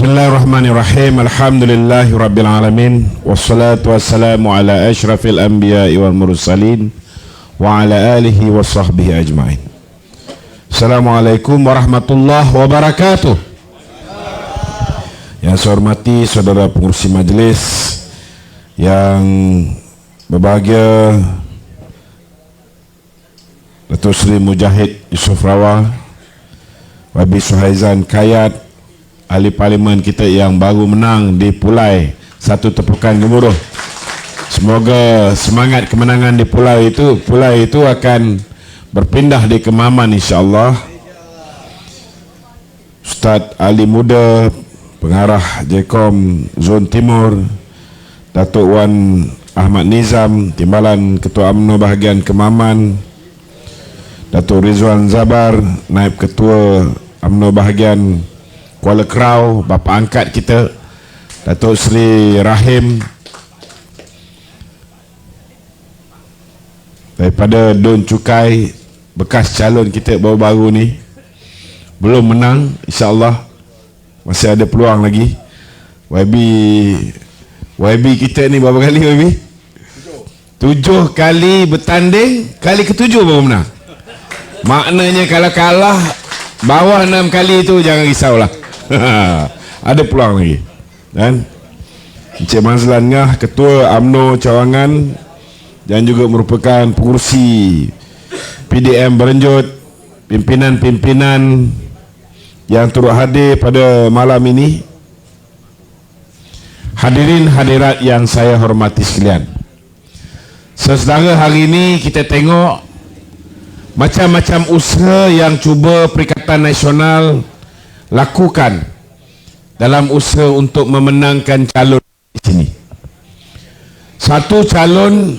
Bismillahirrahmanirrahim. Alhamdulillahi rabbil alamin. Wassalatu wassalamu ala asyrafil anbiya'i wal mursalin wa ala alihi wa sahbihi ajma'in. Assalamualaikum warahmatullahi wabarakatuh. Yang saya hormati saudara pengurusi majlis, yang berbahagia Datuk Seri Mujahid Yusof Rawah, Wabi Suhaizan Kayat, ahli parlimen kita yang baru menang di Pulai. Satu tepukan gemuruh. Semoga semangat kemenangan di Pulai itu akan berpindah di Kemaman, insya-Allah. Ustaz Ali Muda, pengarah JKOM Zon Timur, Datuk Wan Ahmad Nizam, Timbalan Ketua UMNO bahagian Kemaman, Datuk Rizwan Zabar, Naib Ketua UMNO bahagian Kuala Krau, bapa angkat kita Datuk Seri Rahim daripada Don Cukai, bekas calon kita baru-baru ni, belum menang, insya-Allah masih ada peluang lagi. YB kita ni berapa kali YB? 7 kali bertanding, kali ke-7 baru menang. Maknanya kalau kalah bawah 6 kali itu jangan risaulah. Ada peluang lagi. Dan Encik Mazlan Ngah, Ketua UMNO Cawangan, dan juga merupakan pengurusi PDM Berenjut, pimpinan-pimpinan yang turut hadir pada malam ini. Hadirin hadirat yang saya hormati sekalian, saudara, hari ini kita tengok macam-macam usaha yang cuba Perikatan Nasional lakukan dalam usaha untuk memenangkan calon di sini. Satu calon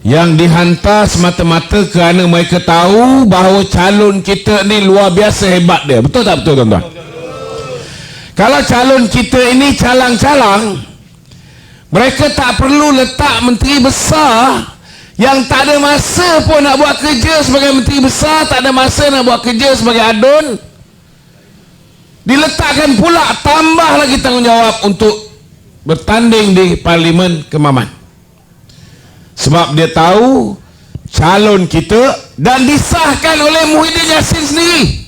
yang dihantar semata-mata kerana mereka tahu bahawa calon kita ni luar biasa hebat dia. Betul tak betul, tuan-tuan? Kalau calon kita ini calang-calang, mereka tak perlu letak menteri besar yang tak ada masa pun nak buat kerja sebagai menteri besar, tak ada masa nak buat kerja sebagai adun. Diletakkan pula tambah lagi tanggungjawab untuk bertanding di Parlimen Kemaman. Sebab dia tahu calon kita, dan disahkan oleh Muhyiddin Yassin sendiri,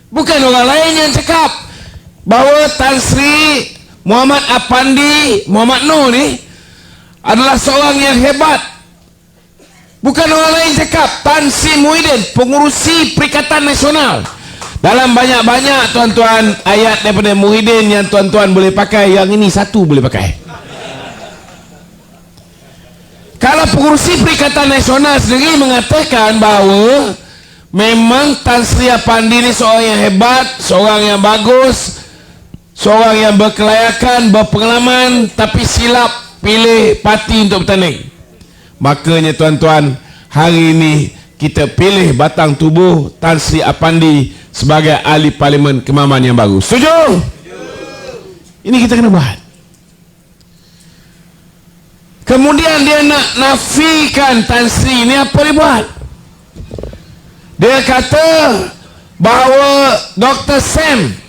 bukan orang lain yang cakap bahawa Tan Sri Muhammad Apandi Muhammad Noor ni adalah seorang yang hebat. Bukan orang lain cakap, Tan Sri Muhyiddin, pengurusi Perikatan Nasional. Dalam banyak-banyak, tuan-tuan, ayat daripada Muhyiddin yang tuan-tuan boleh pakai, yang ini satu boleh pakai. Kalau pengurusi Perikatan Nasional sendiri mengatakan bahawa memang Tan Sri Apandi ini seorang yang hebat, seorang yang bagus, seorang yang berkelayakan, berpengalaman, tapi silap pilih parti untuk bertanding. Makanya tuan-tuan, hari ini kita pilih batang tubuh Tan Sri Apandi sebagai ahli parlimen Kemaman yang baru. Setuju? Ini kita kena buat. Kemudian dia nak nafikan Tan Sri ini, apa dia buat? Dia kata bahawa Dr. Sam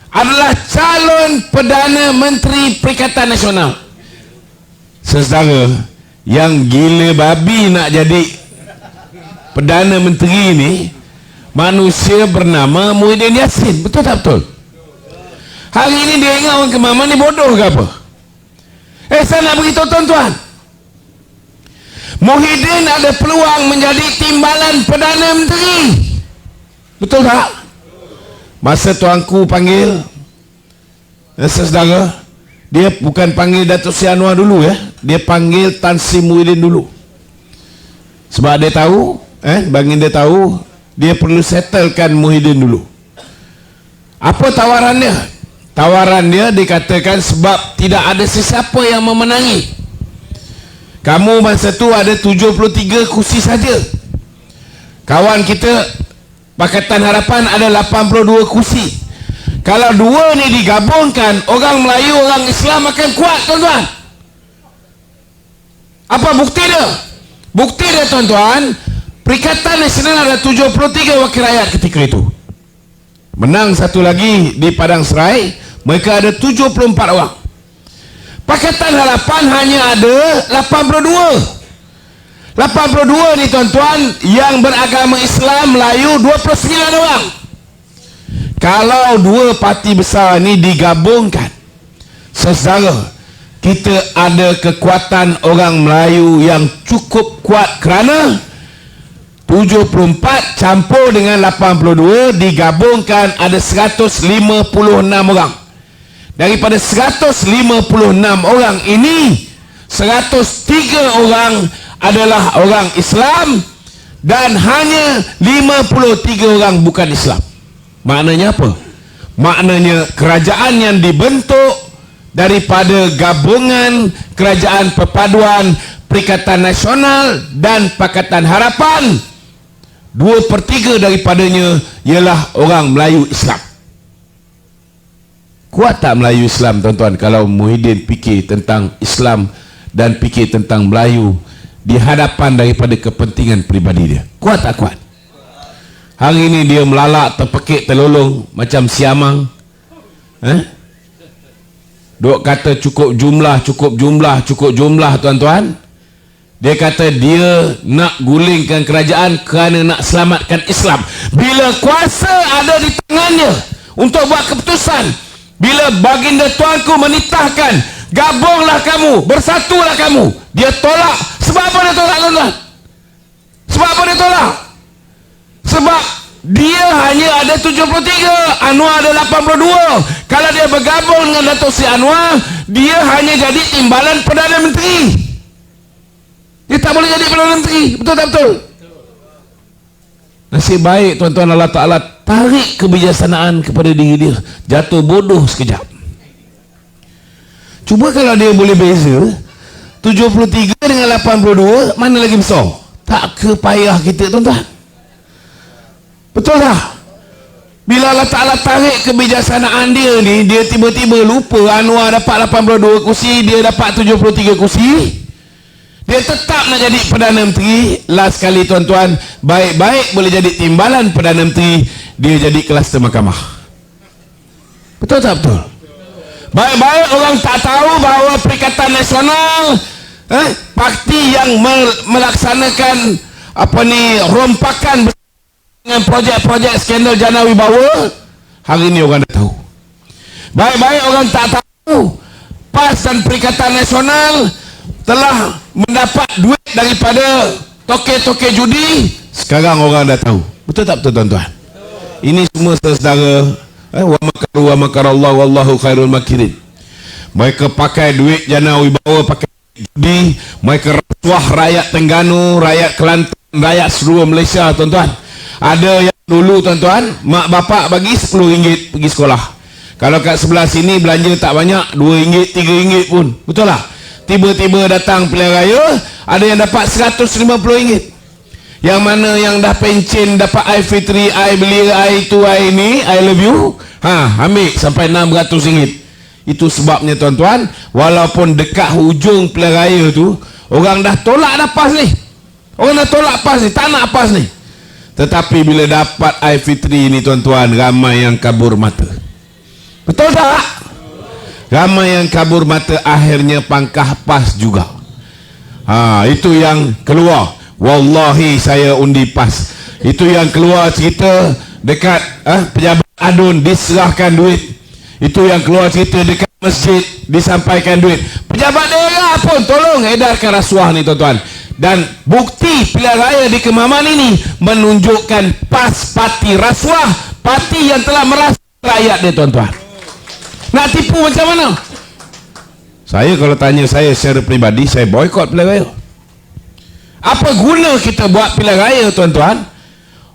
adalah calon Perdana Menteri Perikatan Nasional. Saudara, yang gila babi nak jadi Perdana Menteri ini manusia bernama Muhyiddin Yassin. Betul tak betul? Hari ini dia ingat orang Kemaman ni bodoh ke apa? Saya nak beritahu tuan-tuan, Muhyiddin ada peluang menjadi timbalan Perdana Menteri. Betul tak? Masa tuanku panggil, saudara, dia bukan panggil Datuk Seri Anwar dulu, dia panggil Tan Sri Muhyiddin dulu. Sebab dia tahu, bagi dia tahu, dia perlu settlekan Muhyiddin dulu. Apa tawaran dia? Tawaran dia dikatakan sebab tidak ada sesiapa yang memenangi. Kamu masa tu ada 73 kursi saja. Kawan kita Pakatan Harapan ada 82 kursi. Kalau dua ni digabungkan, orang Melayu, orang Islam akan kuat, tuan-tuan. Apa bukti dia? Bukti dia, tuan-tuan, Perikatan Nasional ada 73 wakil rakyat ketika itu. Menang satu lagi di Padang Serai, mereka ada 74 orang. Pakatan Harapan hanya ada 82. 82 ni tuan-tuan yang beragama Islam Melayu 29 orang. Kalau dua parti besar ni digabungkan, saudara, kita ada kekuatan orang Melayu yang cukup kuat kerana 74 campur dengan 82 digabungkan ada 156 orang. Daripada 156 orang ini, 103 orang adalah orang Islam dan hanya 53 orang bukan Islam. Maknanya apa? Maknanya kerajaan yang dibentuk daripada gabungan kerajaan perpaduan Perikatan Nasional dan Pakatan Harapan, 2/3 daripadanya ialah orang Melayu Islam. Kuat tak Melayu Islam tuan-tuan kalau Muhyiddin fikir tentang Islam dan fikir tentang Melayu di hadapan daripada kepentingan peribadi dia? Kuat tak kuat? Hari ini dia melalak, terpekik, terlolong macam siamang. Duk kata cukup jumlah tuan-tuan. Dia kata dia nak gulingkan kerajaan kerana nak selamatkan Islam. Bila kuasa ada di tangannya untuk buat keputusan, bila baginda tuanku menitahkan gabunglah kamu, bersatulah kamu, dia tolak. Sebab apa dia tolak tuan-tuan? Sebab apa dia tolak? Sebab dia hanya ada 73, Anwar ada 82. Kalau dia bergabung dengan Datuk Seri Anwar, dia hanya jadi timbalan Perdana Menteri. Dia tak boleh jadi Perdana Menteri. Betul tak betul? Nasib baik tuan-tuan, Allah Ta'ala tarik kebijaksanaan kepada diri dia. Jatuh bodoh sekejap. Cuba kalau dia boleh beza 73 dengan 82, mana lagi besar? Tak kepayah kita tuan-tuan. Betul tak? Bila Allah Ta'ala tarik kebijaksanaan dia ni, dia tiba-tiba lupa Anwar dapat 82 kursi, dia dapat 73 kursi. Dia tetap nak jadi Perdana Menteri. Last kali tuan-tuan, baik-baik boleh jadi timbalan Perdana Menteri, dia jadi kluster mahkamah. Betul tak betul? Baik-baik orang tak tahu bahawa Perikatan Nasional, parti yang melaksanakan rompakan dengan projek-projek skandal Jana Wibawa, hari ini orang dah tahu. Baik-baik orang tak tahu PAS dan Perikatan Nasional telah mendapat duit daripada toke-toke judi, sekarang orang dah tahu. Betul tak betul tuan-tuan? Ini semua saudara, wa makaru wa makarallah wallahu khairul makirin. Mereka pakai duit Jana Wibawa, pakai judi, mereka rasuah rakyat Terengganu, rakyat Kelantan, rakyat seluruh Malaysia tuan-tuan. Ada yang dulu tuan-tuan, mak bapak bagi RM10 pergi sekolah. Kalau kat sebelah sini belanja tak banyak, RM2, RM3 pun. Betul tak? Tiba-tiba datang pilihan raya, ada yang dapat RM150. Yang mana yang dah pencen dapat I Fitri, I beli, I itu, I ini, I love you, ambil sampai RM600. Itu sebabnya tuan-tuan, walaupun dekat hujung pilihan raya tu, orang dah tolak dah PAS ni. Orang dah tolak PAS ni, tak nak PAS ni. Tetapi bila dapat I Fitri ni tuan-tuan, ramai yang kabur mata. Betul tak? Ramai yang kabur mata, akhirnya pangkah PAS juga. Itu yang keluar. Wallahi saya undi PAS. Itu yang keluar cerita dekat pejabat adun diserahkan duit. Itu yang keluar cerita dekat masjid disampaikan duit. Pejabat daerah pun tolong edarkan rasuah ni tuan-tuan. Dan bukti pilihan raya di Kemaman ini menunjukkan PAS parti rasuah, parti yang telah merasuah rakyat dia tuan-tuan. Nak tipu macam mana? Saya kalau tanya saya secara peribadi, saya boykot pilihan raya. Apa guna kita buat pilihan raya tuan-tuan?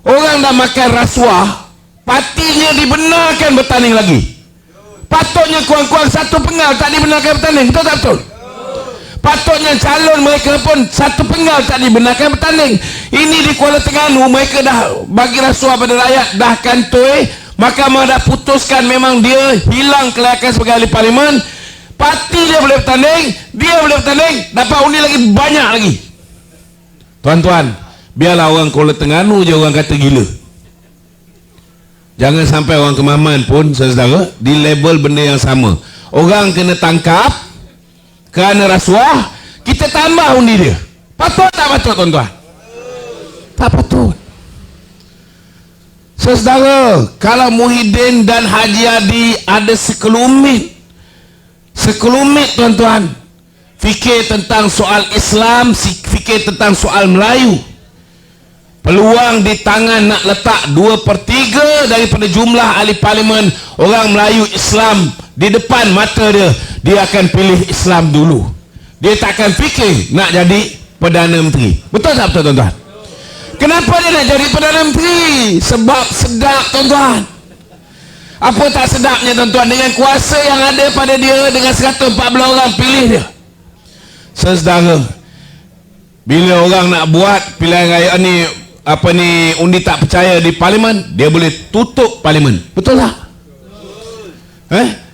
Orang dah makan rasuah, partinya dibenarkan bertanding lagi. Patutnya kurang-kurang 1 penggal tak dibenarkan bertanding. Betul tak betul? Patutnya calon mereka pun 1 penggal tak dibenarkan bertanding. Ini di Kuala Terengganu mereka dah bagi rasuah pada rakyat, dah kantoi, mahkamah dah putuskan memang dia hilang kelayakan sebagai ahli parlimen. Parti dia boleh bertanding, dia boleh bertanding, dapat undi lagi banyak lagi. Tuan-tuan, biarlah orang Kuala Terengganu je orang kata gila. Jangan sampai orang Kemaman pun, saudara, di label benda yang sama. Orang kena tangkap kerana rasuah, kita tambah undi dia. Patut tak patut, tuan-tuan? Tak patut. Saudara, kalau Muhyiddin dan Haji Adi ada sekelumit, tuan-tuan, fikir tentang soal Islam, fikir tentang soal Melayu, peluang di tangan nak letak 2/3 daripada jumlah ahli parlimen orang Melayu Islam di depan mata dia, dia akan pilih Islam dulu. Dia takkan fikir nak jadi Perdana Menteri. Betul tak betul, tuan-tuan? Kenapa dia nak jadi Perdana Menteri? Sebab sedap, tuan-tuan. Apa tak sedapnya, tuan-tuan? Dengan kuasa yang ada pada dia, dengan 114 orang pilih dia. Saudara, bila orang nak buat pilihan raya ni, undi tak percaya di parlimen, dia boleh tutup parlimen. Betul tak?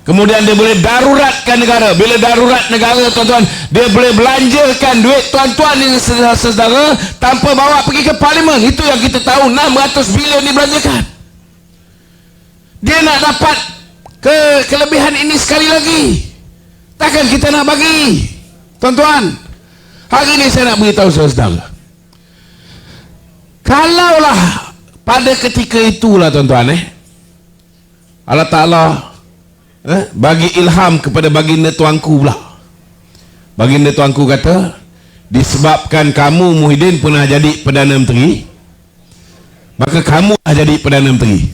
Kemudian dia boleh daruratkan negara. Bila darurat negara, tuan-tuan, dia boleh belanjakan duit tuan-tuan ini, saudara, tanpa bawa pergi ke parlimen. Itu yang kita tahu, 600 bilion dibelanjakan. Dia nak dapat kelebihan ini sekali lagi. Takkan kita nak bagi, tuan-tuan? Hari ini saya nak beritahu saudara, kalaulah pada ketika itulah, tuan-tuan, Allah Ta'ala bagi ilham kepada baginda tuanku pula. Baginda tuanku kata, disebabkan kamu Muhyiddin pernah jadi Perdana Menteri, maka kamu dah jadi Perdana Menteri.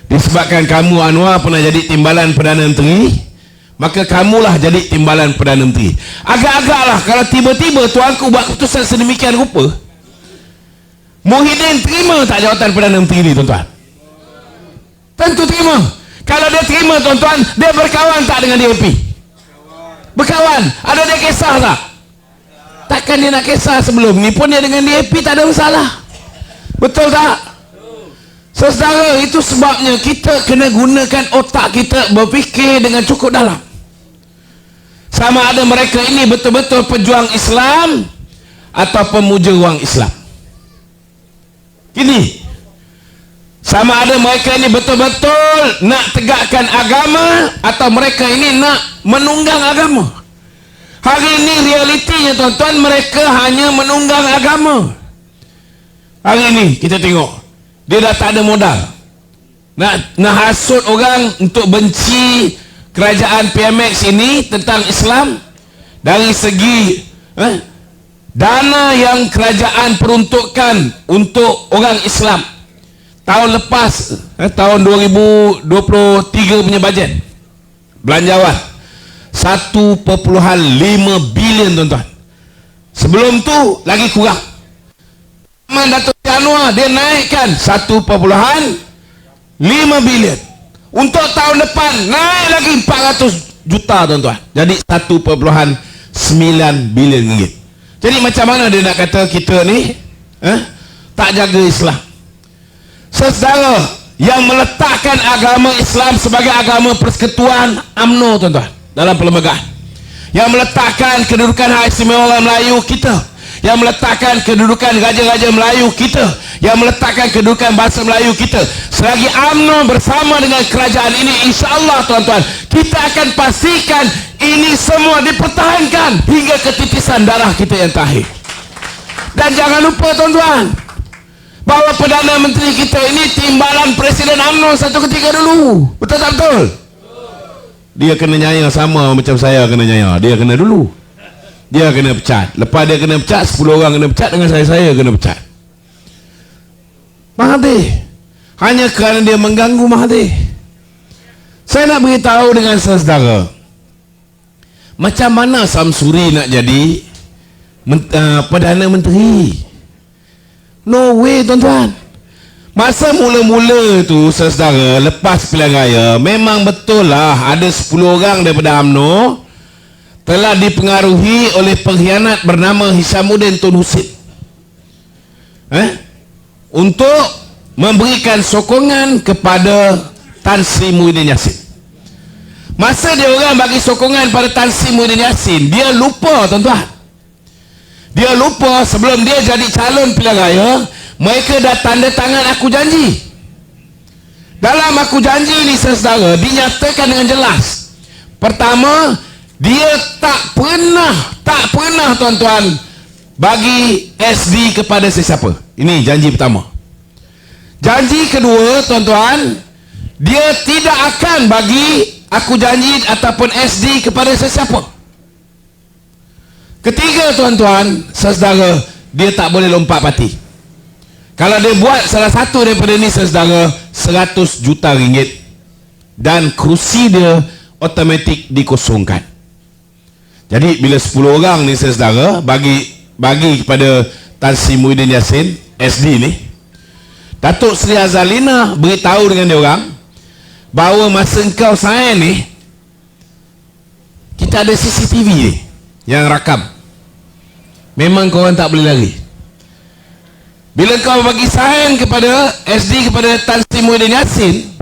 Disebabkan kamu Anwar pernah jadi Timbalan Perdana Menteri, maka kamulah jadi Timbalan Perdana Menteri. Agak-agaklah kalau tiba-tiba tuanku buat keputusan sedemikian rupa, Muhyiddin terima tak jawatan Perdana Menteri ni, tuan-tuan? Tentu terima. Kalau dia terima, tuan-tuan, dia berkawan tak dengan DAP? Berkawan. Ada dia kisah tak? Takkan dia nak kisah sebelum ni pun dia dengan DAP tak ada masalah. Betul tak? Saudara, itu sebabnya kita kena gunakan otak kita berfikir dengan cukup dalam. Sama ada mereka ini betul-betul pejuang Islam atau pemuja wang Islam. Gini, sama ada mereka ini betul-betul nak tegakkan agama atau mereka ini nak menunggang agama. Hari ini realitinya, tuan-tuan, mereka hanya menunggang agama. Hari ini kita tengok, dia dah tak ada modal. Nak hasut orang untuk benci kerajaan PMX ini tentang Islam. Dari segi dana yang kerajaan peruntukkan untuk orang Islam tahun lepas, tahun 2023 punya bajet belanjawan 1.5 bilion, tuan-tuan. Sebelum tu lagi kurang. Datuk Anwar dia naikkan 1.5 bilion. Untuk tahun depan naik lagi 400 juta, tuan-tuan. Jadi 1.9 bilion ringgit. Jadi macam mana dia nak kata kita ni tak jaga Islam? Saudara, yang meletakkan agama Islam sebagai agama persekutuan UMNO, tuan-tuan, dalam perlembagaan, yang meletakkan kedudukan hak istimewa orang Melayu kita, yang meletakkan kedudukan raja-raja Melayu kita, yang meletakkan kedudukan bahasa Melayu kita, selagi UMNO bersama dengan kerajaan ini, insya-Allah, tuan-tuan, kita akan pastikan ini semua dipertahankan hingga ketitisan darah kita yang terakhir. Dan jangan lupa, tuan-tuan, bahawa Perdana Menteri kita ini timbalan Presiden UMNO satu ketika dulu. Betul tak betul? Dia kena nyaya sama macam saya kena nyaya. Dia kena dulu. Dia kena pecat. Lepas dia kena pecat, 10 orang kena pecat, dengan saya kena pecat. Mahathir, hanya kerana dia mengganggu Mahathir. Saya nak beritahu dengan saudara, macam mana Samsuri nak jadi Perdana Menteri? No way, tuan-tuan. Masa mula-mula tu, saudara, lepas pilihan raya, memang betul lah ada 10 orang daripada UMNO telah dipengaruhi oleh pengkhianat bernama Hishamuddin Tun Husin untuk memberikan sokongan kepada Tan Sri Muhyiddin Yassin. Masa dia orang bagi sokongan pada Tan Sri Muhyiddin Yassin, dia lupa, tuan-tuan. Dia lupa sebelum dia jadi calon pilihan raya, mereka dah tanda tangan aku janji. Dalam aku janji ni saudara, dinyatakan dengan jelas. Pertama, dia tak pernah tuan-tuan bagi SD kepada sesiapa. Ini janji pertama. Janji kedua tuan-tuan, dia tidak akan bagi aku janji ataupun SD kepada sesiapa. Ketiga tuan-tuan, saudara, dia tak boleh lompat parti. Kalau dia buat salah satu daripada ni saudara, 100 juta ringgit dan kerusi dia automatik dikosongkan. Jadi bila 10 orang ni saudara bagi kepada Tan Sri Muhyiddin Yassin SD ni, Datuk Seri Azalina beritahu dengan dia orang bahawa masa engkau sign ni kita ada CCTV ni yang rakam. Memang korang tak boleh lari. Bila kau bagi sign kepada SD kepada Tan Sri Muhyiddin Yassin,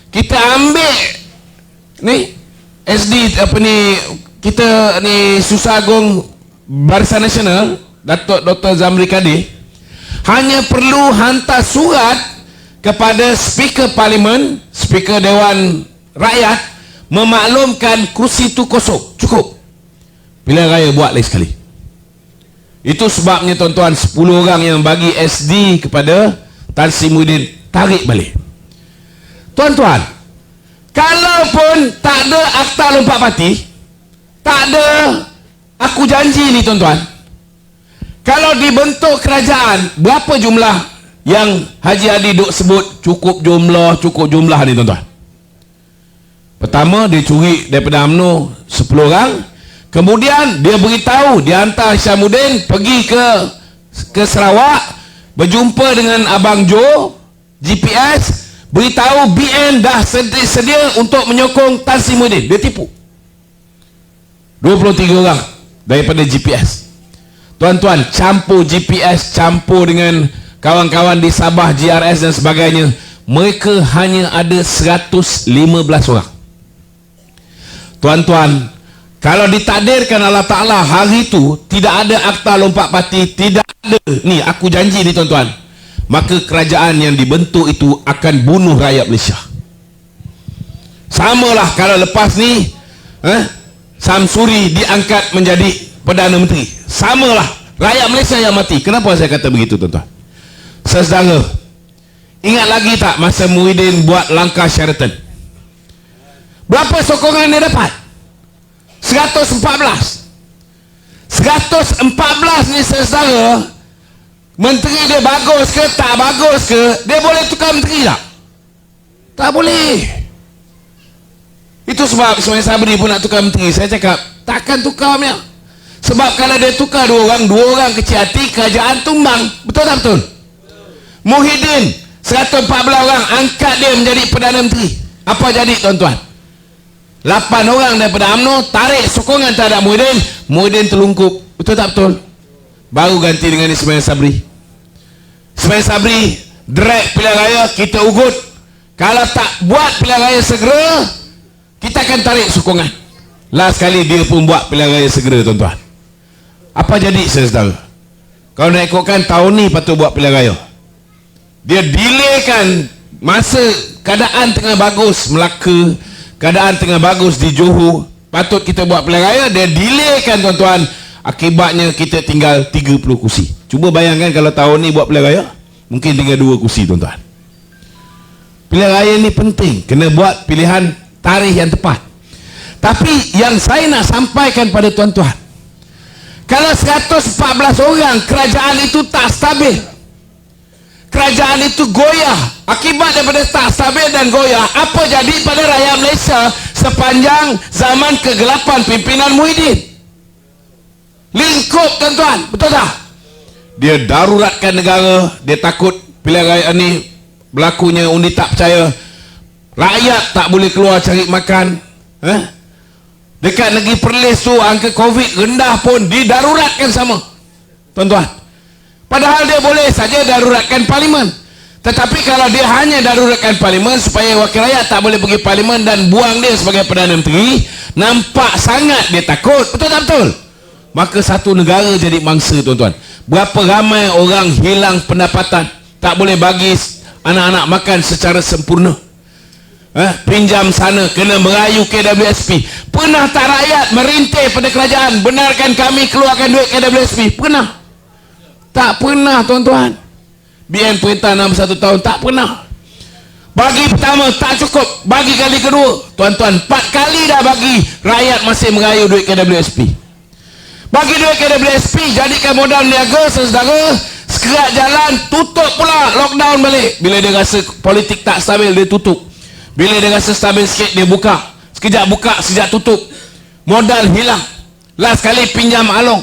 kita ambil ni SD apa ni, kita ni Susah Agung Barisan Nasional Datuk Dr. Zamri Kadir hanya perlu hantar surat kepada Speaker Parlimen, Speaker Dewan Rakyat, memaklumkan kursi itu kosong. Cukup. Pilihan raya buat lagi sekali. Itu sebabnya tuan-tuan, 10 orang yang bagi SD kepada Tan Sri Muhyiddin tarik balik. Tuan-tuan, kalaupun tak ada akta lompat parti, tak ada aku janji ni tuan-tuan, kalau dibentuk kerajaan, berapa jumlah yang Haji Hadi duk sebut cukup jumlah ni tuan-tuan? Pertama, dia curi daripada UMNO 10 orang. Kemudian dia beritahu, dia hantar Syamuddin pergi ke Sarawak, berjumpa dengan Abang Jo GPS, beritahu BN dah sedia untuk menyokong Tan Sri Muhyiddin. Dia tipu 23 orang daripada GPS. Tuan-tuan, campur GPS, campur dengan kawan-kawan di Sabah, GRS dan sebagainya, mereka hanya ada 115 orang. Tuan-tuan, kalau ditakdirkan Allah Ta'ala hari itu tidak ada akta lompat parti, tidak ada ni aku janji ni tuan-tuan, maka kerajaan yang dibentuk itu akan bunuh rakyat Malaysia. Samalah kalau lepas ni Samsuri diangkat menjadi Perdana Menteri, samalah rakyat Malaysia yang mati. Kenapa saya kata begitu tuan-tuan? Saudara, ingat lagi tak masa Muhyiddin buat langkah Sheraton? Berapa sokongan dia dapat? 114 ni saudara. Menteri dia bagus ke tak bagus ke, dia boleh tukar menteri tak? Tak boleh. Itu sebab Ismail Sabri pun nak tukar menteri. Saya cakap takkan tukar punya. Sebab kalau dia tukar dua orang kecil hati, kerajaan tumbang. Betul tak betul? Muhyiddin 114 orang angkat dia menjadi Perdana Menteri. Apa jadi tuan-tuan? 8 orang daripada UMNO tarik sokongan terhadap Muhyiddin. Muhyiddin terlungkup. Betul tak betul? Baru ganti dengan Ismail Sabri. Ismail Sabri drag pilihan raya, kita ugut. Kalau tak buat pilihan raya segera, kita akan tarik sokongan. Last kali dia pun buat pilihan raya segera tuan-tuan. Apa jadi saudara? Kalau nak ikutkan tahun ni patut buat pilihan raya, dia delaykan masa keadaan tengah bagus Melaka, keadaan tengah bagus di Johor, patut kita buat pilihan raya, dia delaykan tuan-tuan. Akibatnya kita tinggal 30 kursi. Cuba bayangkan kalau tahun ni buat pilihan raya, mungkin tinggal 2 kursi tuan-tuan. Pilihan raya ni penting, kena buat pilihan tarikh yang tepat. Tapi yang saya nak sampaikan pada tuan-tuan, kalau 114 orang, kerajaan itu tak stabil, kerajaan itu goyah. Akibat daripada tak stabil dan goyah, apa jadi pada rakyat Malaysia sepanjang zaman kegelapan pimpinan Muhyiddin? Lingkup tuan-tuan, betul tak? Dia daruratkan negara, dia takut pilihan raya ni berlakunya undi tak percaya, rakyat tak boleh keluar cari makan. Dekat negeri Perlis tu angka COVID rendah pun didaruratkan sama tuan-tuan. Padahal dia boleh saja daruratkan parlimen. Tetapi kalau dia hanya daruratkan parlimen supaya wakil rakyat tak boleh pergi parlimen dan buang dia sebagai Perdana Menteri, nampak sangat dia takut. Betul tak betul? Maka satu negara jadi mangsa tuan-tuan. Berapa ramai orang hilang pendapatan, tak boleh bagi anak-anak makan secara sempurna. pinjam sana, kena merayu KWSP. Pernah tak rakyat merintih pada kerajaan, benarkan kami keluarkan duit KWSP? Pernah? Tak pernah, tuan-tuan. BN perintah 61 tahun, tak pernah. Bagi pertama tak cukup, bagi kali kedua, tuan-tuan, 4 kali dah bagi, rakyat masih merayu duit KWSP. Bagi duit KWSP, jadikan modal niaga, saudara. Sekerat jalan, tutup pula, lockdown balik. Bila dia rasa politik tak stabil, dia tutup. Bila dia rasa stabil sikit, dia buka. Sekejap buka, sekejap tutup. Modal hilang. Last kali pinjam Along.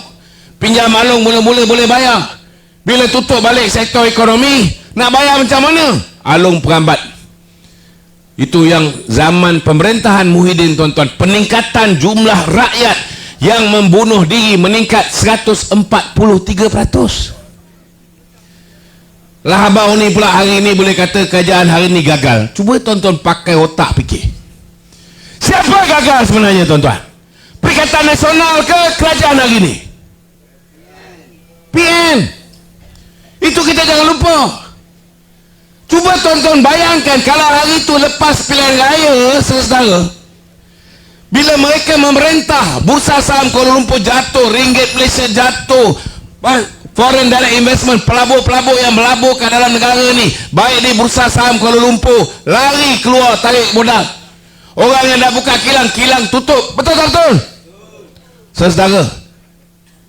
Pinjam Along mula-mula boleh bayar. Bila tutup balik sektor ekonomi, nak bayar macam mana? Along perambat. Itu yang zaman pemerintahan Muhyiddin, tuan-tuan. Peningkatan jumlah rakyat yang membunuh diri meningkat 143%. Lah abang ni pula hari ni boleh kata kerajaan hari ni gagal. Cuba tuan-tuan pakai otak fikir. Siapa gagal sebenarnya, tuan-tuan? Perikatan Nasional ke kerajaan hari ni? PN. Itu kita jangan lupa. Cuba tuan-tuan bayangkan kalau hari itu lepas pilihan raya, saudara, bila mereka memerintah, bursa saham Kuala Lumpur jatuh, ringgit Malaysia jatuh, foreign direct investment, pelabur-pelabur yang melabur ke dalam negara ni, baik di bursa saham Kuala Lumpur, lari keluar tarik modal. Orang yang dah buka kilang, kilang tutup. Betul tak betul? Saudara,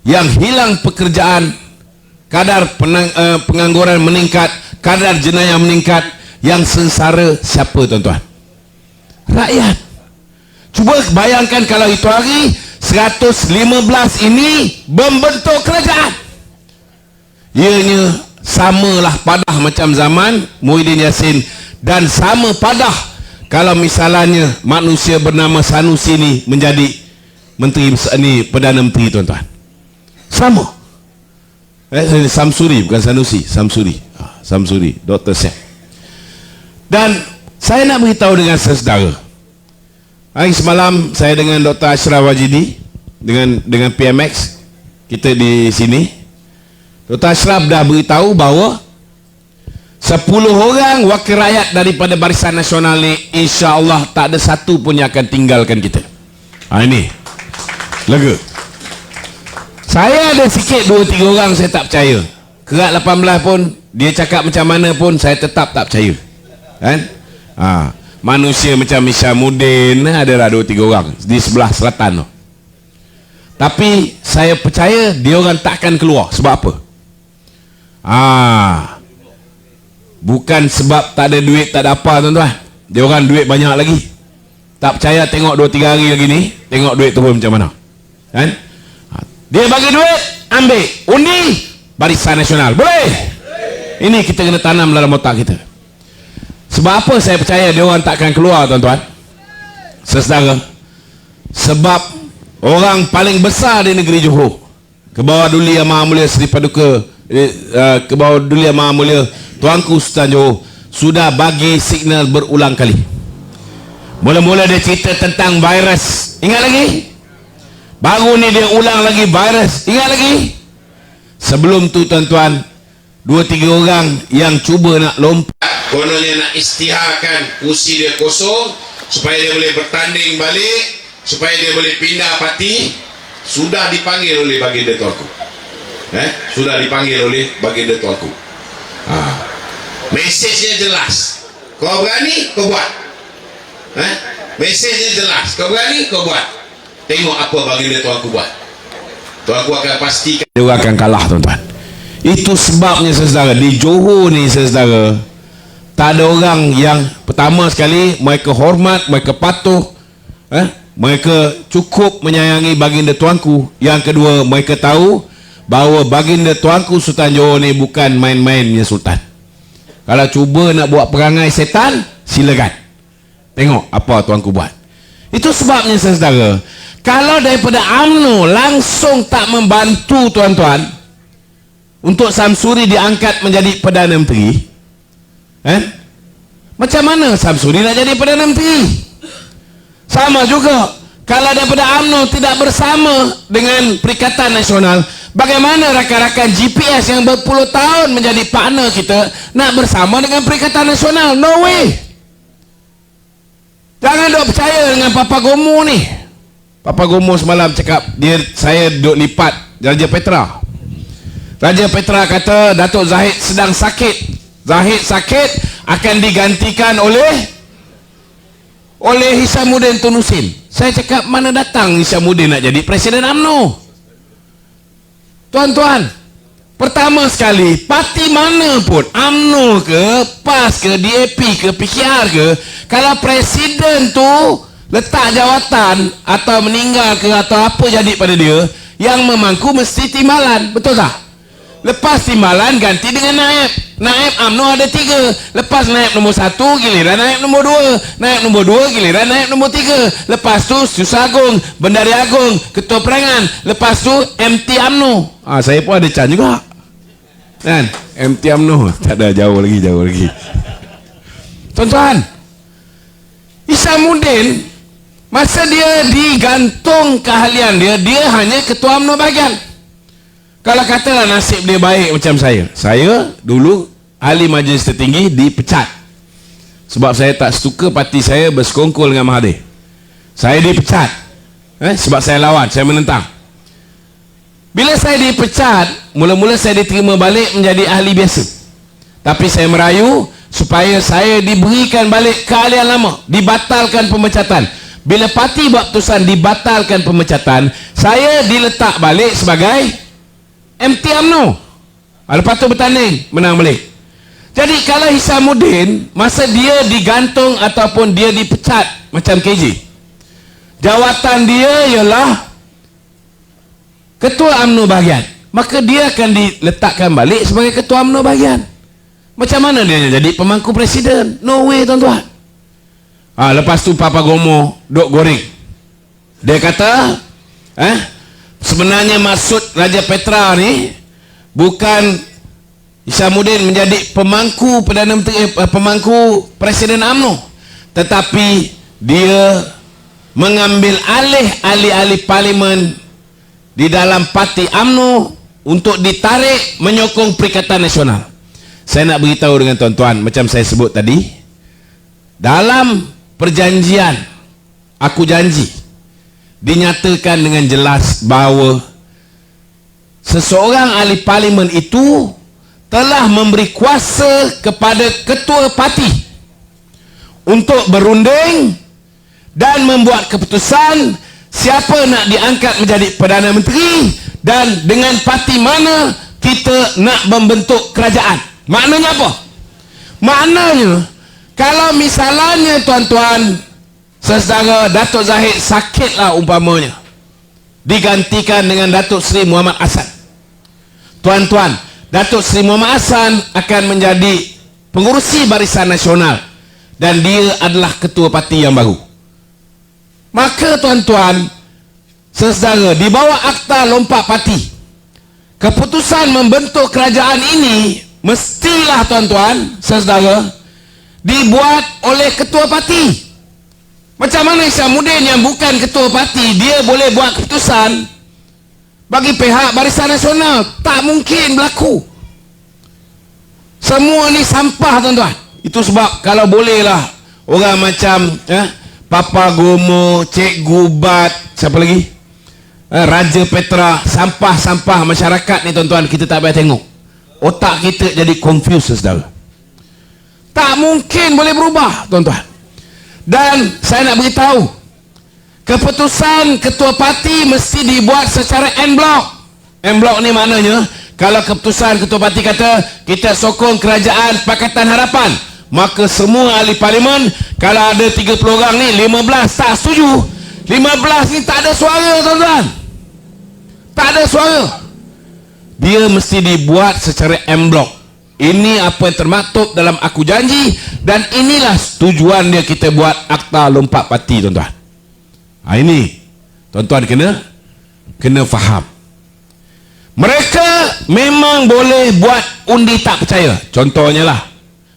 yang hilang pekerjaan, kadar pengangguran meningkat, kadar jenayah meningkat, yang sengsara siapa, tuan-tuan? Rakyat. Cuba bayangkan kalau itu hari 115 ini membentuk kerajaan. Ianya samalah padah macam zaman Muhyiddin Yassin, dan sama padah kalau misalnya manusia bernama Sanusi ni menjadi menteri ni, Perdana Menteri, tuan-tuan. Sama. Samsuri, bukan Sanusi, Samsuri. Samsuri, Dr. Syed. Dan saya nak beritahu dengan saudara, hari semalam saya dengan Dr. Ashraf Wajidi, dengan PMX, kita di sini. Dr. Ashraf dah beritahu bahawa 10 orang wakil rakyat daripada Barisan Nasional ni, insya-Allah tak ada satu pun yang akan tinggalkan kita. Ini lega. Saya ada sikit 2-3 orang saya tak percaya. Kerat 18 pun dia cakap macam mana pun saya tetap tak percaya. Kan? Manusia macam Isyamuddin adalah 2-3 orang di sebelah selatan tu. Tapi saya percaya dia orang takkan keluar. Sebab apa? Bukan sebab tak ada duit, tak ada apa, tuan-tuan. Dia orang duit banyak lagi. Tak percaya, tengok 2-3 hari lagi ni, tengok duit turun macam mana. Kan? Dia bagi duit, ambil. Undi, Barisan Nasional. Boleh? Ini kita kena tanam dalam otak kita. Sebab apa saya percaya dia orang takkan keluar, tuan-tuan? Saudara, sebab orang paling besar di negeri Johor, ke bawah Duli Yang Maha Mulia Seri Paduka, ke bawah Duli Yang Maha Mulia Tuanku Sultan Johor, sudah bagi signal berulang kali. Mula-mula dia cerita tentang virus. Ingat lagi? Baru ni dia ulang lagi virus. Ingat lagi? Sebelum tu, tuan-tuan, 2-3 orang yang cuba nak lompat, kononnya nak istiharkan kursi dia kosong supaya dia boleh bertanding balik, supaya dia boleh pindah parti, sudah dipanggil oleh baginda tuanku. Sudah dipanggil oleh baginda tuanku. Mesejnya jelas. Kau berani, kau buat. Mesejnya jelas. Kau berani, kau buat. Tengok apa baginda tuanku buat. Tuanku akan pastikan dia akan kalah, tuan-tuan. Itu sebabnya, saudara, di Johor ni, saudara, tak ada orang yang, pertama sekali, mereka hormat, mereka patuh, mereka cukup menyayangi baginda tuanku. Yang kedua, mereka tahu bahawa baginda tuanku Sultan Johor ni bukan main-mainnya sultan. Kalau cuba nak buat perangai setan, silakan. Tengok apa tuanku buat. Itu sebabnya, saudara, kalau daripada UMNO langsung tak membantu, tuan-tuan, untuk Samsuri diangkat menjadi Perdana Menteri, macam mana Samsuri nak jadi Perdana Menteri? Sama juga, kalau daripada UMNO tidak bersama dengan Perikatan Nasional, bagaimana rakan-rakan GPS yang berpuluh tahun menjadi partner kita nak bersama dengan Perikatan Nasional? No way. Jangan dok percaya dengan Papa Gomo ni. Papa Gomo semalam cakap saya duk lipat Raja Petra. Raja Petra kata Datuk Zahid sedang sakit. Zahid sakit akan digantikan oleh Hishamuddin Tun Husin. Saya cakap mana datang Hishamuddin nak jadi Presiden UMNO? Tuan-tuan, pertama sekali, parti mana pun, UMNO ke, PAS ke, DAP ke, PKR ke, kalau presiden tu letak jawatan atau meninggal ke atau apa jadi pada dia, yang memangku mesti timbalan, betul tak? Lepas timbalan ganti dengan naib. Naib UMNO ada 3. Lepas naib nombor 1 giliran naib nombor 2. Naib nombor 2 giliran naib nombor 3. Lepas tu Susah Agung, Bendahari Agung, Ketua Perangan. Lepas tu MT UMNO. Saya pun ada can juga. Kan? MT UMNO. Tak ada, jauh lagi. Tuan-tuan, Hishamuddin masa dia digantung keahlian dia hanya Ketua UMNO bahagian. Kalau katalah nasib dia baik macam saya dulu ahli majlis tertinggi dipecat sebab saya tak suka parti saya bersekongkol dengan Mahathir. Saya dipecat sebab saya lawan, saya menentang. Bila saya dipecat, mula-mula saya diterima balik menjadi ahli biasa, tapi saya merayu supaya saya diberikan balik keahlian lama, dibatalkan pemecatan. Bila parti buat keputusan dibatalkan pemecatan, saya diletak balik sebagai MT UMNO. Lepas tu bertanding, menang balik. Jadi kalau Hishamuddin masa dia digantung ataupun dia dipecat macam KJ, jawatan dia ialah Ketua UMNO bahagian, maka dia akan diletakkan balik sebagai Ketua UMNO bahagian. Macam mana dia jadi pemangku presiden? No way, tuan-tuan. Lepas tu Papa Gomo duk goreng. Dia kata sebenarnya maksud Raja Petra ni bukan Hishamuddin menjadi pemangku Perdana Menteri, pemangku Presiden UMNO, tetapi dia mengambil alih ahli-ahli parlimen di dalam parti UMNO untuk ditarik menyokong Perikatan Nasional. Saya nak beritahu dengan tuan-tuan, macam saya sebut tadi, dalam perjanjian aku janji dinyatakan dengan jelas bahawa seseorang ahli parlimen itu telah memberi kuasa kepada ketua parti untuk berunding dan membuat keputusan siapa nak diangkat menjadi Perdana Menteri dan dengan parti mana kita nak membentuk kerajaan. Maknanya apa? Maknanya kalau misalnya tuan-tuan saudara Datuk Zahid sakitlah umpamanya, digantikan dengan Datuk Seri Muhammad Hassan. Tuan-tuan, Datuk Seri Muhammad Hassan akan menjadi pengurusi Barisan Nasional dan dia adalah ketua parti yang baru. Maka tuan-tuan, saudara, di bawah Akta Lompat Parti, keputusan membentuk kerajaan ini mestilah tuan-tuan, saudara, dibuat oleh ketua parti. Macam mana Hishamuddin yang bukan ketua parti dia boleh buat keputusan bagi pihak Barisan Nasional? Tak mungkin berlaku. Semua ni sampah, tuan-tuan. Itu sebab kalau bolehlah orang macam Papa Gomo, Cikgu Bat, siapa lagi, Raja Petra, sampah-sampah masyarakat ni tuan-tuan, kita tak payah tengok. Otak kita jadi confused, saudara. Tak mungkin boleh berubah, tuan-tuan. Dan saya nak beritahu, keputusan ketua parti mesti dibuat secara en bloc. En bloc ni maknanya, kalau keputusan ketua parti kata kita sokong kerajaan Pakatan Harapan, maka semua ahli parlimen, kalau ada 30 orang ni, 15 tak setuju. 15 ni tak ada suara, tuan-tuan. Tak ada suara. Dia mesti dibuat secara en bloc. Ini apa yang termaktub dalam aku janji, dan inilah tujuan dia kita buat Akta Lompat Parti, tuan-tuan. Ini tuan-tuan kena faham. Mereka memang boleh buat undi tak percaya. Contohnya lah,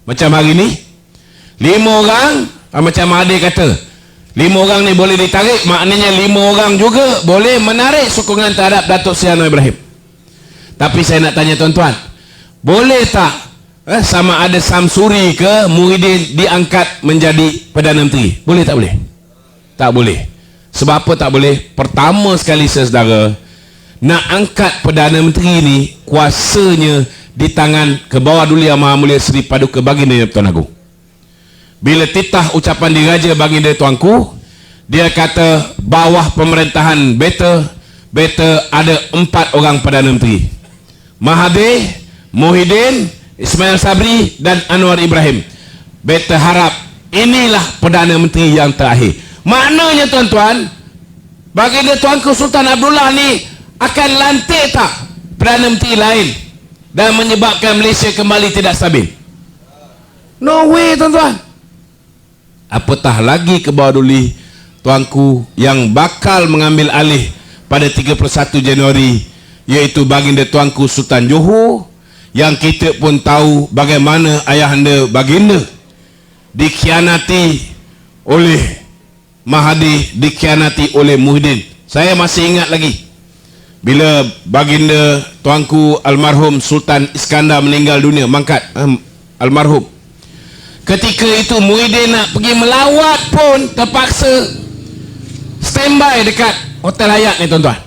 macam hari ni 5 orang, macam Mahathir kata 5 orang ni boleh ditarik, maknanya 5 orang juga boleh menarik sokongan terhadap Datuk Seri Anwar Ibrahim. Tapi saya nak tanya tuan-tuan, boleh tak sama ada Samsuri ke Muhyiddin diangkat menjadi Perdana Menteri. Boleh tak boleh? Tak boleh. Sebab apa tak boleh? Pertama sekali saudara, nak angkat Perdana Menteri ni kuasanya di tangan ke bawah duli Yang Maha Mulia Seri Paduka Baginda Tuan Agong. Bila titah ucapan diraja Baginda Tuanku, dia kata bawah pemerintahan better ada 4 orang Perdana Menteri. Mahathir, Muhyiddin, Ismail Sabri dan Anwar Ibrahim. Better harap inilah Perdana Menteri yang terakhir. Maknanya tuan-tuan, Baginda Tuanku Sultan Abdullah ni akan lantik tak Perdana Menteri lain dan menyebabkan Malaysia kembali tidak stabil? No way tuan-tuan. Apatah lagi ke bawah duli tuanku yang bakal mengambil alih pada 31 Januari, iaitu Baginda Tuanku Sultan Johor, yang kita pun tahu bagaimana ayahanda Baginda dikhianati oleh Mahathir, dikhianati oleh Muhyiddin. Saya masih ingat lagi bila Baginda Tuanku almarhum Sultan Iskandar meninggal dunia, mangkat almarhum. Ketika itu Muhyiddin nak pergi melawat pun terpaksa standby dekat Hotel Hyatt ni tuan-tuan.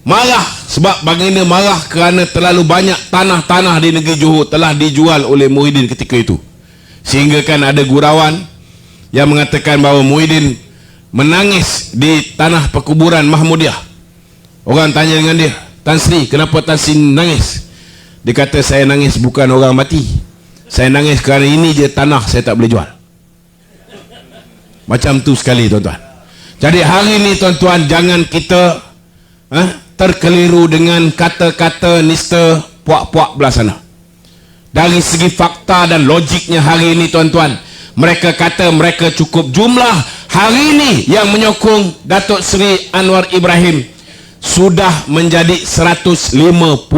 Marah sebab Baginda marah kerana terlalu banyak tanah-tanah di negeri Johor telah dijual oleh Muhyiddin ketika itu. Sehingga kan ada gurauan yang mengatakan bahawa Muhyiddin menangis di tanah perkuburan Mahmudiah. Orang tanya dengan dia, Tan Sri, kenapa Tan Sri nangis? Dia kata, saya nangis bukan orang mati, saya nangis kerana ini je tanah saya tak boleh jual. Macam tu sekali tuan-tuan. Jadi hari ini tuan-tuan, jangan kita terkeliru dengan kata-kata nista puak-puak belah sana. Dari segi fakta dan logiknya hari ini tuan-tuan, mereka kata mereka cukup jumlah hari ini yang menyokong Datuk Seri Anwar Ibrahim sudah menjadi 152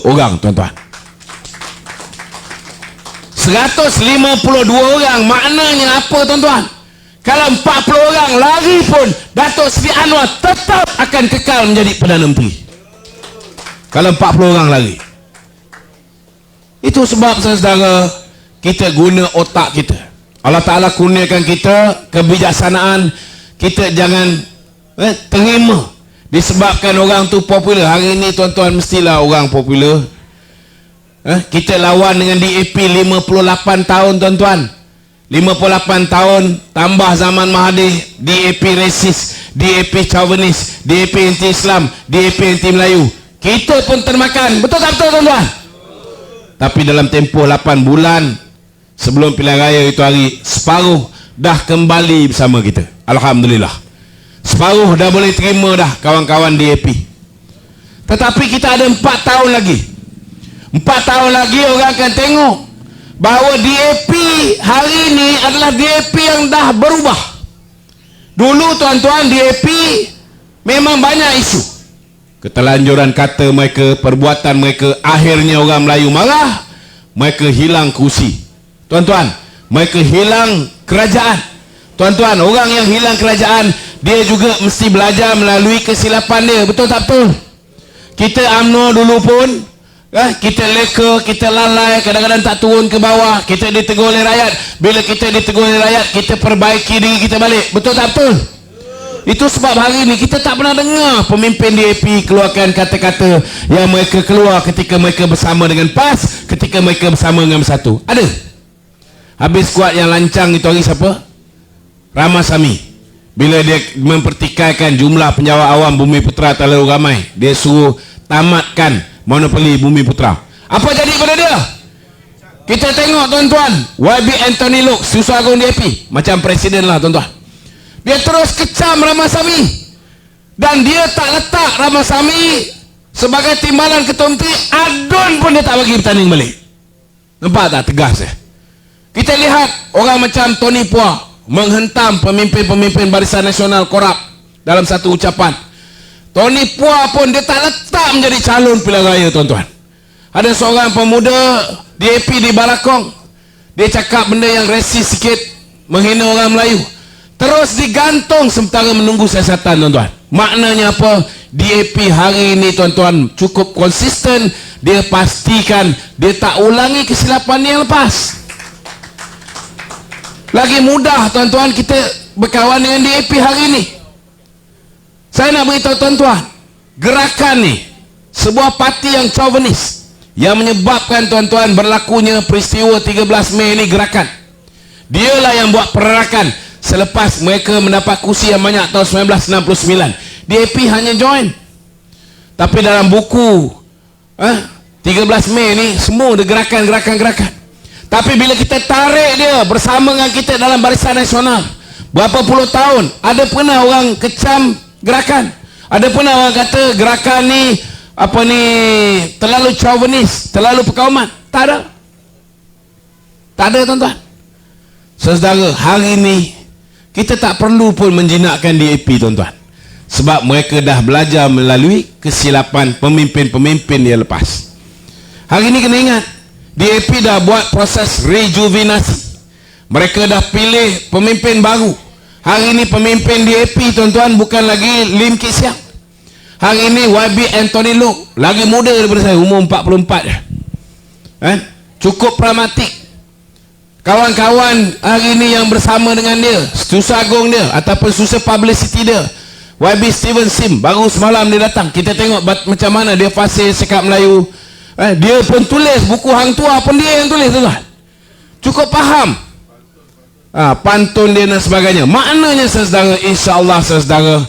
orang tuan-tuan. 152 orang maknanya apa tuan-tuan? Kalau 40 orang lari pun Datuk Seri Anwar tetap akan kekal menjadi Perdana Menteri. Kalau 40 orang lari. Itu sebab saudara, kita guna otak kita. Allah Ta'ala kurniakan kita kebijaksanaan. Kita jangan terima disebabkan orang tu popular. Hari ini tuan-tuan mestilah orang popular. Kita lawan dengan DAP 58 tahun tuan-tuan. 58 tahun tambah zaman Mahathir, DAP resis, DAP chauvinis, DAP anti-Islam, DAP anti-Melayu. Kita pun termakan. Betul tak betul tuan-tuan? Tapi dalam tempoh 8 bulan sebelum pilihan raya itu hari, separuh dah kembali bersama kita. Alhamdulillah. Separuh dah boleh terima dah kawan-kawan DAP. Tetapi kita ada 4 tahun lagi. 4 tahun lagi orang akan tengok bahawa DAP hari ini adalah DAP yang dah berubah. Dulu tuan-tuan, DAP memang banyak isu. Ketelanjuran kata mereka, perbuatan mereka, akhirnya orang Melayu marah, mereka hilang kursi. Tuan-tuan, mereka hilang kerajaan. Tuan-tuan, orang yang hilang kerajaan, dia juga mesti belajar melalui kesilapan dia. Betul tak betul? Kita UMNO dulu pun, kita leka, kita lalai, kadang-kadang tak turun ke bawah, kita ditegur oleh rakyat. Bila kita ditegur oleh rakyat, kita perbaiki diri kita balik. Betul tak betul? Itu sebab hari ini kita tak pernah dengar pemimpin DAP keluarkan kata-kata yang mereka keluar ketika mereka bersama dengan PAS, ketika mereka bersama dengan Bersatu. Ada? Habis kuat yang lancang itu hari siapa? Ramasamy. Bila dia mempertikaikan jumlah penjawat awam Bumi Putra terlalu ramai, dia suruh tamatkan monopoli Bumi Putra. Apa jadi pada dia? Kita tengok tuan-tuan, YB Anthony Lok, Susah Agung DAP, macam presiden lah tuan-tuan. Dia terus kecam Ramasamy, dan dia tak letak Ramasamy sebagai timbalan ketua menteri. Adun pun dia tak bagi bertanding balik. Nampak tak tegas ya? Kita lihat orang macam Tony Puah menghentam pemimpin-pemimpin Barisan Nasional korup dalam satu ucapan. Tony Puah pun dia tak letak menjadi calon pilihan raya tuan-tuan. Ada seorang pemuda DAP di Barakong, dia cakap benda yang resis sikit, menghina orang Melayu, terus digantung sementara menunggu siasatan tuan-tuan. Maknanya apa? DAP hari ini tuan-tuan cukup konsisten dia pastikan dia tak ulangi kesilapan yang lepas. Lagi mudah tuan-tuan kita berkawan dengan DAP hari ini. Saya nak beritahu tuan-tuan, gerakan ni sebuah parti yang chauvinis yang menyebabkan tuan-tuan berlakunya peristiwa 13 Mei ni gerakan. Dialah yang buat perarakan selepas mereka mendapat kursi yang banyak tahun 1969. DAP hanya join. Tapi dalam buku 13 Mei ni semua ada gerakan. Tapi bila kita tarik dia bersama dengan kita dalam Barisan Nasional, berapa puluh tahun, ada pernah orang kecam gerakan? Ada pernah orang kata gerakan ni terlalu chauvinis, terlalu perkauman? Tak ada. Tak ada tuan-tuan. Saudara, hari ni kita tak perlu pun menjinakkan DAP tuan-tuan. Sebab mereka dah belajar melalui kesilapan pemimpin-pemimpin yang lepas. Hari ni kena ingat, DAP dah buat proses rejuvenasi. Mereka dah pilih pemimpin baru. Hari ini pemimpin DAP tuan-tuan bukan lagi Lim Kit Siang. Hari ini YB Anthony Loke, lagi muda daripada saya, umur 44 je. Cukup pragmatik. Kawan-kawan hari ini yang bersama dengan dia, susah agung dia ataupun susah publicity dia, YB Steven Sim, baru semalam dia datang. Kita tengok macam mana dia fasih cakap Melayu. Dia pun tulis buku Hang Tuah pun dia yang tulis tuan. Cukup faham pantun dia dan sebagainya. Maknanya saudara, insya-Allah saudara,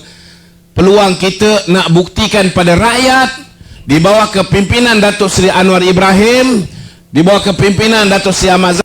peluang kita nak buktikan pada rakyat di bawah kepimpinan Datuk Seri Anwar Ibrahim, di bawah kepimpinan Datuk Seri Ahmad